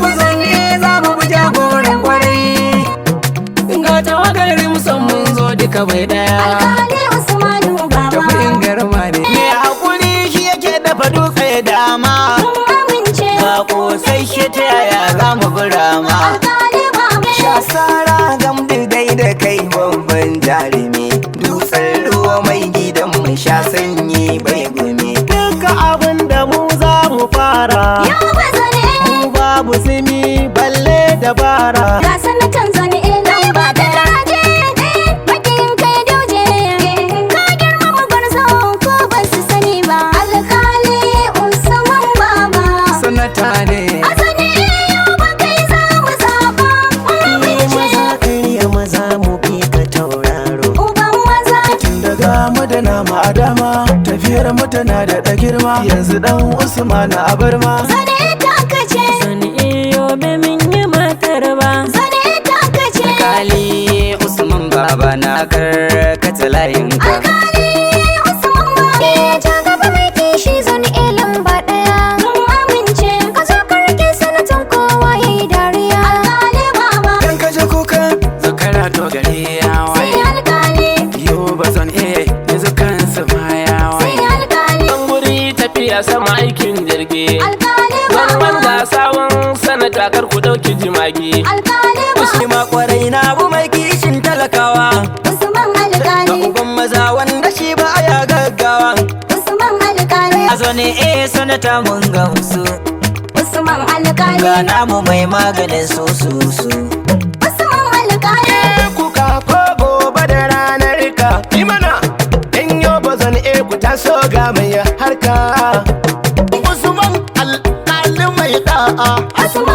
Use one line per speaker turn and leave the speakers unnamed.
bazan za mu bi jagoran kwarai. Ga tawagar musan mun zo duka bai daya.
Alƙali Usmanu baba.
Tafiyin garma ne. Me hakuri shi yake dafa dutse dama.
Mun amince.
Ba kosai shi ta yaya za mu birama.
Alƙali baba.
Shasara gamdu dai da kai babban jarumi. Dutsen ruwa mai gidan mu sha sanyi bai gumi. Duka abin da mu za mu fara.
Ya bazane.
Mu babu simi balle dabara.
Ga sanatan zane nan ba da laje. Bakin kai dauje. Ka girmama gwarzo ko ba su sani ba. Alƙali Usman baba.
Sanata ne.
A zane yau ba kai za mu zaba. Mun amince.
Iya maza mu bi ka tauraro.
Uban maza.
Daga mu da nama a dama. Tafiyar mu tana da girma. Yanzu dan Usman a barma.
Zane ta kace.
Sani iyo be min yi matar ba.
Zane ta kace.
Alƙali Usman baba na karkata layinka.
Alƙali Usman baba. Ja gaba mai kishi zone lamba ɗaya. Mun amince. Ka zo ka rike sanatan kowa yayi dariya. Alƙali baba.
Dan kaje kuka zakara to gari ya
Sai
waye.
alƙali.
Yo bazan yanzu kansu ma ya
Sai
waye.
alƙali.
Ɗan guri tafiya sama aikin jirgi.
Alƙali
Wani
baba.
wanda sawun sanata kar ku ɗauki jimagi.
Alƙali
Shi
baba.
ma kwarai na bu mai kishin talakawa.
Usman
Da
alƙali.
uban maza wanda shi ba ya gaggawa.
Usman alƙali.
A zo ne sanata mun gamsu.
Usman alƙali.
Ga namu mai maganin su.
Usman alƙali.
Kuka ko gobe da ranar ka. Imana in yau bazan ku taso ga mai harka. Usman alƙali mai da'a.
Usman